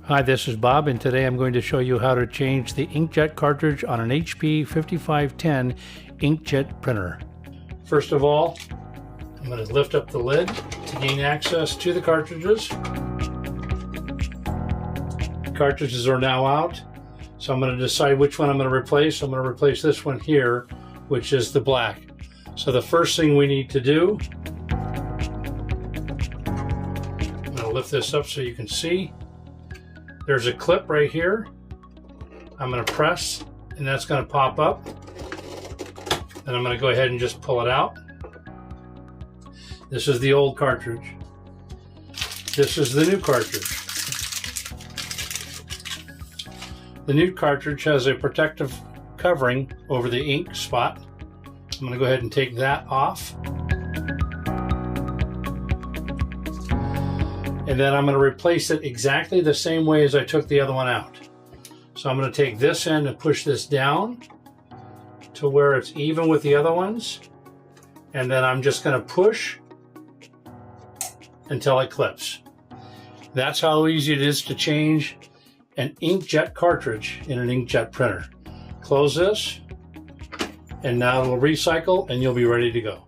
Hi, this is Bob, and today I'm going to show you how to change the inkjet cartridge on an HP 5510 inkjet printer. First of all, I'm going to lift up the lid to gain access to the cartridges. The cartridges are now out, so I'm going to decide which one I'm going to replace. I'm going to replace this one here, which is the black. So the first thing we need to do, I'm going to lift this up so you can see. There's a clip right here. I'm going to press, and that's going to pop up. Then I'm going to go ahead and just pull it out. This is the old cartridge. This is the new cartridge. The new cartridge has a protective covering over the ink spot. I'm going to go ahead and take that off. And then I'm going to replace it exactly the same way as I took the other one out. So I'm going to take this end and push this down to where it's even with the other ones. And then I'm just going to push until it clips. That's how easy it is to change an inkjet cartridge in an inkjet printer. Close this, and now it'll recycle and you'll be ready to go.